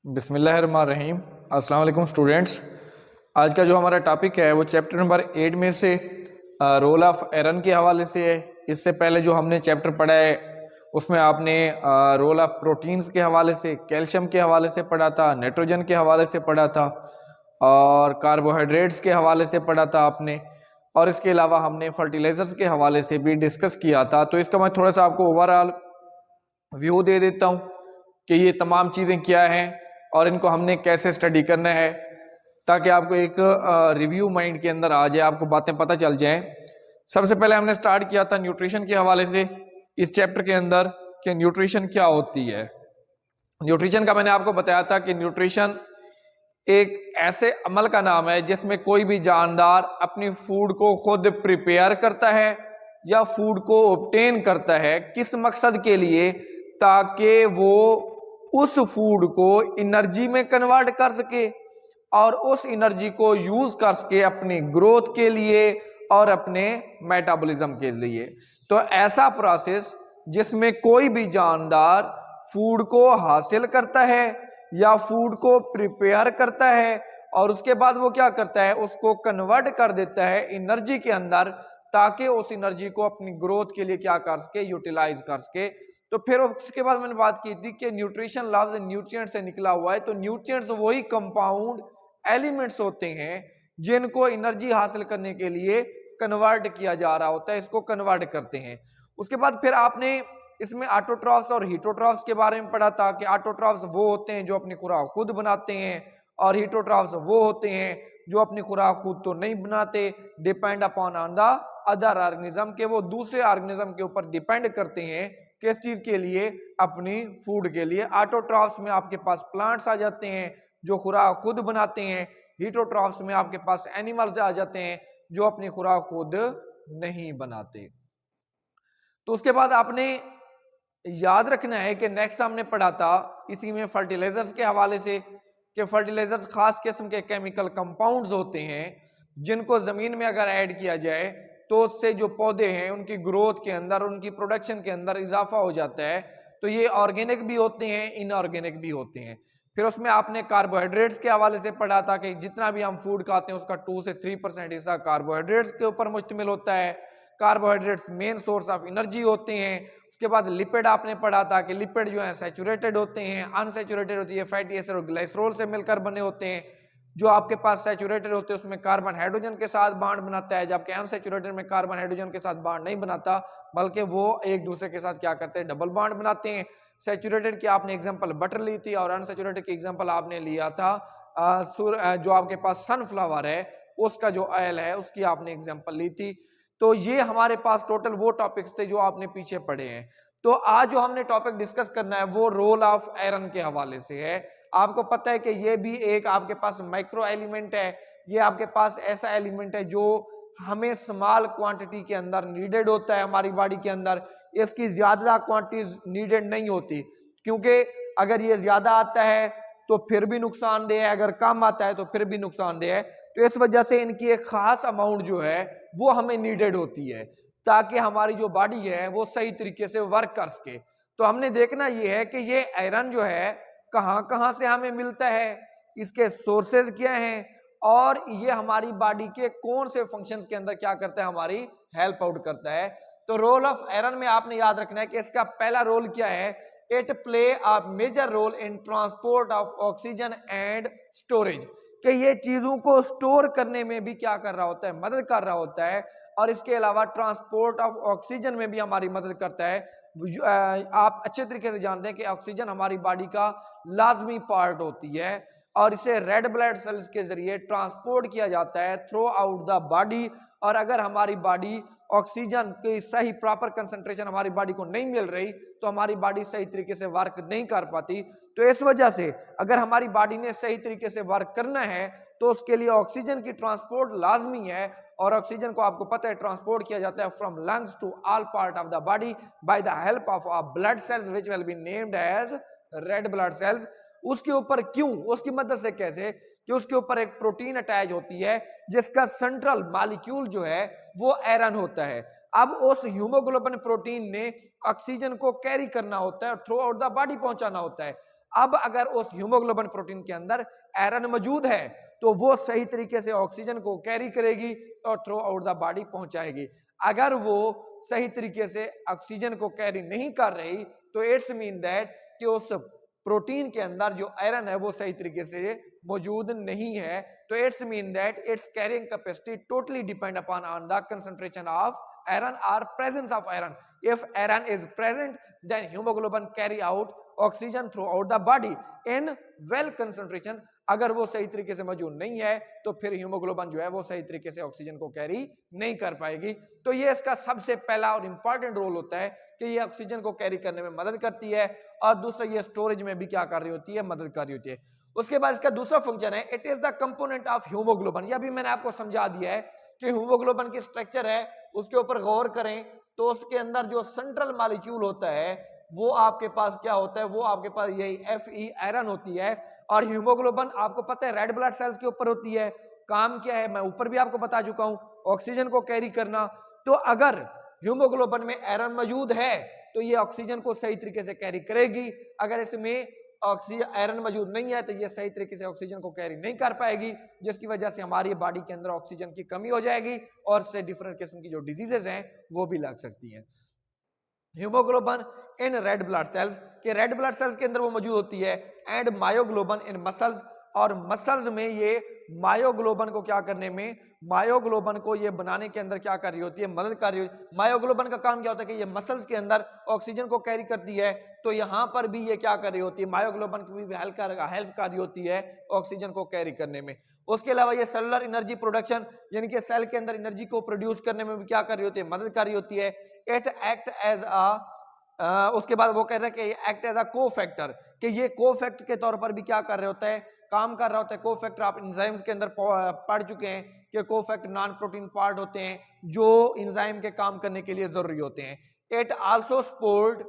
बिस्मिल्लाहिर्रहमानिर्रहीम। अस्सलाम वालेकुम स्टूडेंट्स। आज का जो हमारा टॉपिक है वो चैप्टर नंबर 8 में से रोल ऑफ आयरन के हवाले से है। इससे पहले जो हमने चैप्टर पढ़ा है उसमें आपने रोल ऑफ प्रोटीन्स के हवाले से, कैल्शियम के हवाले से पढ़ा था, नाइट्रोजन के हवाले से पढ़ा था और कार्बोहाइड्रेट्स के हवाले से पढ़ा था आपने। और इसके अलावा हमने फर्टिलाइजर्स के हवाले से भी डिस्कस किया था। तो इसका मैं थोड़ा सा आपको ओवरऑल व्यू दे देता हूँ कि ये तमाम चीज़ें क्या हैं और इनको हमने कैसे स्टडी करना है, ताकि आपको एक रिव्यू माइंड के अंदर आ जाए, आपको बातें पता चल जाएं। सबसे पहले हमने स्टार्ट किया था न्यूट्रिशन के हवाले से इस चैप्टर के अंदर कि न्यूट्रिशन क्या होती है। न्यूट्रिशन का मैंने आपको बताया था कि न्यूट्रिशन एक ऐसे अमल का नाम है जिसमें कोई भी जानदार अपनी फूड को खुद प्रिपेयर करता है या फूड को ऑब्टेन करता है किस मकसद के लिए, ताकि वो उस फूड को एनर्जी में कन्वर्ट कर सके और उस एनर्जी को यूज कर सके अपनी ग्रोथ के लिए और अपने मेटाबॉलिज्म के लिए। तो ऐसा प्रोसेस जिसमें कोई भी जानदार फूड को हासिल करता है या फूड को प्रिपेयर करता है और उसके बाद वो क्या करता है, उसको कन्वर्ट कर देता है एनर्जी के अंदर, ताकि उस एनर्जी को अपनी ग्रोथ के लिए क्या कर सके, यूटिलाइज कर सके। तो फिर उसके बाद मैंने बात की थी कि न्यूट्रिशन लफ्ज न्यूट्रिएंट से निकला हुआ है। तो न्यूट्रिएंट्स वही कंपाउंड एलिमेंट्स होते हैं जिनको एनर्जी हासिल करने के लिए कन्वर्ट किया जा रहा होता है, इसको कन्वर्ट करते हैं। उसके बाद फिर आपने इसमें ऑटोट्रॉफ्स और हीटोट्रॉफ्स के बारे में पढ़ा था कि ऑटोट्रॉफ्स वो होते हैं जो अपनी खुराक खुद बनाते हैं और हीटोट्रॉफ्स वो होते हैं जो अपनी खुराक खुद तो नहीं बनाते, depend upon on the other organism, के वो दूसरे ऑर्गेनिज्म के ऊपर डिपेंड करते हैं किस चीज के लिए, अपनी फूड के लिए। ऑटोट्रॉफ्स में आपके पास प्लांट्स आ जाते हैं जो खुराक खुद बनाते हैं, हीटोट्रॉफ्स में आपके पास एनिमल्स आ जाते हैं जो अपनी खुराक खुद नहीं बनाते। तो उसके बाद आपने याद रखना है कि नेक्स्ट हमने पढ़ा था इसी में फर्टिलाइजर्स के हवाले से कि फर्टिलाइजर्स खास किस्म के केमिकल कंपाउंड्स होते हैं जिनको जमीन में अगर ऐड किया जाए तो उससे जो पौधे हैं उनकी ग्रोथ के अंदर, उनकी प्रोडक्शन के अंदर इजाफा हो जाता है। तो ये ऑर्गेनिक भी होते हैं, इनऑर्गेनिक भी होते हैं। फिर उसमें आपने कार्बोहाइड्रेट्स के हवाले से पढ़ा था कि जितना भी हम फूड खाते हैं उसका 2 से 3% हिस्सा कार्बोहाइड्रेट्स के ऊपर मुश्तमिल होता है। Carbohydrates main source of energy होते हैं। उसके बाद लिपिड आपने पढ़ा था कि लिपिड जो है सैचुरेटेड होते हैं, अनसैचुरेटेड होती है, फैटी एसिड और ग्लाइसरोल से मिलकर बने होते हैं। जो आपके पास सैचुरेटेड होते हैं उसमें कार्बन हाइड्रोजन के साथ बॉन्ड बनाता है, जबकि अनसैचुरेटेड में कार्बन हाइड्रोजन के साथ बॉन्ड नहीं बनाता, बल्कि वो एक दूसरे के साथ क्या करते हैं, डबल बॉन्ड बनाते हैं। सैचुरेटेड की आपने एग्जांपल बटर ली थी और अनसैचुरेटेड की एग्जांपल आपने लिया था जो आपके पास सनफ्लावर है उसका जो ऑयल है उसकी आपने एग्जांपल ली थी। तो ये हमारे पास टोटल वो टॉपिक्स थे जो आपने पीछे पढ़े हैं। तो आज जो हमने टॉपिक डिस्कस करना है वो रोल ऑफ आयरन के हवाले से है। आपको पता है कि ये भी एक आपके पास माइक्रो एलिमेंट है, ये आपके पास ऐसा एलिमेंट है जो हमें स्मॉल क्वांटिटी के अंदर नीडेड होता है हमारी बॉडी के अंदर, इसकी ज्यादा क्वांटिटीज नीडेड नहीं होती, क्योंकि अगर ये ज्यादा आता है तो फिर भी नुकसानदेह है, अगर कम आता है तो फिर भी नुकसानदेह है। तो इस वजह से इनकी एक खास अमाउंट जो है वो हमें नीडेड होती है ताकि हमारी जो बॉडी है वो सही तरीके से वर्क कर सके। तो हमने देखना ये है कि ये आयरन जो है कहां कहां से हमें मिलता है, इसके सोर्सेज क्या हैं और ये हमारी बॉडी के कौन से फंक्शंस के अंदर क्या करता है, हमारी हेल्प आउट करता है। तो रोल ऑफ आयरन में आपने याद रखना है कि इसका पहला रोल क्या है, it play a major role in transport of oxygen and storage, कि ये चीजों को स्टोर करने में भी क्या कर रहा होता है, मदद कर रहा होता है। और इसके अलावा ट्रांसपोर्ट ऑफ ऑक्सीजन में भी हमारी मदद करता है। आप अच्छे तरीके से जानते हैं कि ऑक्सीजन हमारी बॉडी का लाजमी पार्ट होती है और इसे रेड ब्लड सेल्स के जरिए ट्रांसपोर्ट किया जाता है थ्रू आउट द बॉडी। और अगर हमारी बॉडी ऑक्सीजन की सही प्रॉपर कंसंट्रेशन हमारी बॉडी को नहीं मिल रही तो हमारी बॉडी सही तरीके से वर्क नहीं कर पाती। तो इस वजह से अगर हमारी बॉडी ने सही तरीके से वर्क करना है तो उसके लिए ऑक्सीजन की ट्रांसपोर्ट लाजमी है। और ऑक्सीजन को आपको पता है ट्रांसपोर्ट किया जाता है from lungs to all part of the body by the help of blood cells which will be named as red blood cells. उसके ऊपर क्यों, उसकी मदद से कैसे, कि उसके ऊपर एक प्रोटीन अटैच होती है जिसका सेंट्रल मॉलिक्यूल जो है वो आयरन होता है। अब उस हीमोग्लोबिन प्रोटीन ने ऑक्सीजन को कैरी करना होता है और थ्रू आउट द बॉडी पहुंचाना होता है। अब अगर उस हीमोग्लोबिन प्रोटीन के अंदर आयरन मौजूद है तो वो सही तरीके से ऑक्सीजन को कैरी करेगी और थ्रू आउट द बॉडी पहुंचाएगी। अगर वो सही तरीके से ऑक्सीजन को कैरी नहीं कर रही तो इट्स मीन दैट कि उस प्रोटीन के अंदर जो आयरन है वो सही तरीके से मौजूद नहीं है। तो it's mean that it's carrying capacity totally depend upon on the concentration of iron or presence of iron. If iron is present, then hemoglobin carry out oxygen throughout the body in well concentration. अगर वो सही तरीके से मौजूद नहीं है तो फिर हीमोग्लोबिन जो है वो सही तरीके से ऑक्सीजन को कैरी नहीं कर पाएगी। तो ये इसका सबसे पहला और इंपॉर्टेंट रोल होता है कि ये ऑक्सीजन को कैरी करने में मदद करती है और दूसरा ये स्टोरेज में भी क्या कर रही होती है, मदद कर रही होती है। उसके बाद इसका दूसरा फंक्शन है, it is the component of haemoglobin. यह भी मैंने आपको समझा दिया है कि हीमोग्लोबिन की स्ट्रक्चर है उसके ऊपर गौर करें तो उसके अंदर जो सेंट्रल मॉलिक्यूल होता है वो आपके पास क्या होता है, वो आपके पास यही Fe आयरन होती है। और हीमोग्लोबिन आपको पता है रेड ब्लड सेल्स के ऊपर होती है। काम क्या है मैं ऊपर भी आपको बता चुका हूं, ऑक्सीजन को कैरी करना। तो अगर हीमोग्लोबिन में आयरन मौजूद है तो ये ऑक्सीजन को सही तरीके से कैरी करेगी। अगर इसमें ऑक्सीजन आयरन मौजूद नहीं है तो ये सही तरीके से ऑक्सीजन को कैरी नहीं कर पाएगी, जिसकी वजह से हमारी बॉडी के अंदर ऑक्सीजन की कमी हो जाएगी और से डिफरेंट किस्म की जो डिजीजेस हैं वो भी लग सकती हैं। Haemoglobin in red blood sales के रेड ब्लड सेल्स के अंदर वो मौजूद होती है एंड मायोग्लोबिन इन मसल्स, और मसल्स में ये मायोग्लोबिन को क्या करने में, मायोग्लोबिन को ये बनाने के अंदर क्या कर रही होती है, मदद कर रही होती है। मायोग्लोबिन का काम क्या होता है कि ये मसल्स के अंदर ऑक्सीजन को कैरी करती है। तो यहाँ पर भी ये क्या कर रही होती है, मायोग्लोबिन की भी हेल्प कर रही होती है ऑक्सीजन को कैरी करने में। उसके अलावा ये सेलुलर एनर्जी प्रोडक्शन यानी कि सेल के अंदर एनर्जी को प्रोड्यूस करने में भी क्या कर रही होती है, मदद कर रही होती है। इट एक्ट एज उसके बाद वो कह रहे हैं कि एक्ट एज अ को फैक्टर, कि ये को फैक्टर के तौर पर भी क्या कर रहे होता है, काम कर रहा होता है। को फैक्टर आप एंजाइम्स के अंदर पढ़ चुके हैं कि को फैक्टर नॉन प्रोटीन पार्ट होते हैं जो एंजाइम के काम करने के लिए जरूरी होते हैं। It also support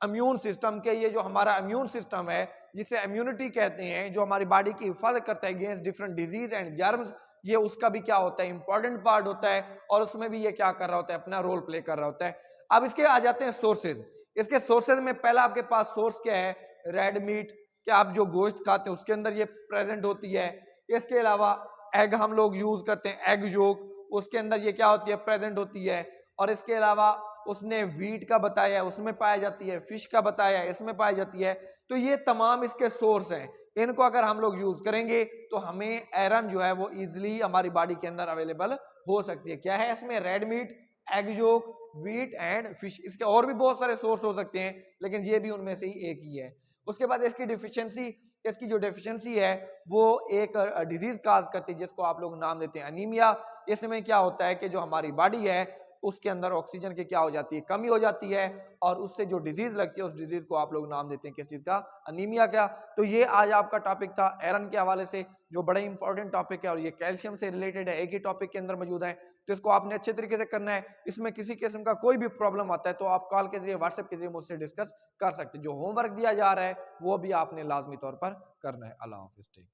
immune system के, ये जो हमारा इम्यून सिस्टम है जिसे इम्यूनिटी कहते हैं, जो हमारी बॉडी की हिफाजत करता है against different disease and germs, ये उसका भी क्या होता है, इंपॉर्टेंट पार्ट होता है और उसमें भी ये क्या कर रहा होता है, अपना रोल प्ले कर रहा होता है। अब इसके आ जाते हैं सोर्सेज। इसके सोर्सेज में पहला आपके पास सोर्स क्या है, रेड मीट, क्या आप जो गोश्त खाते हैं उसके अंदर ये प्रेजेंट होती है। इसके अलावा एग हम लोग यूज करते हैं, एग योक, उसके अंदर ये क्या होती है, प्रेजेंट होती है। और इसके अलावा उसने व्हीट का बताया, उसमें पाई जाती है। फिश का बताया, इसमें पाई जाती है। तो ये तमाम इसके सोर्स हैं, इनको अगर हम लोग यूज करेंगे तो हमें आयरन जो है वो इजिली हमारी बॉडी के अंदर अवेलेबल हो सकती है। क्या है इसमें, red meat, egg yolk, wheat and fish. इसके और भी बहुत सारे सोर्स हो सकते हैं लेकिन ये भी उनमें से ही एक ही है। उसके बाद इसकी डिफिशियंसी, इसकी जो डेफिशिएंसी है वो एक डिजीज काज करती है जिसको आप लोग नाम देते हैं अनीमिया। इसमें क्या होता है कि जो हमारी बॉडी है उसके अंदर ऑक्सीजन की क्या हो जाती है, कमी हो जाती है और उससे जो डिजीज लगती है उस डिजीज को आप लोग नाम देते हैं किस चीज का, अनीमिया का। तो ये आज आपका टॉपिक था आयरन के हवाले से, जो बड़ा इंपॉर्टेंट टॉपिक है और ये कैल्शियम से रिलेटेड है, एक ही टॉपिक के अंदर मौजूद है। तो इसको आपने अच्छे तरीके से करना है। इसमें किसी किस्म का कोई भी प्रॉब्लम आता है तो आप कॉल के जरिए, व्हाट्सएप के जरिए मुझसे डिस्कस कर सकते हैं। जो होमवर्क दिया जा रहा है वो भी आपने लाजमी तौर पर करना है। अल्लाह हाफिज।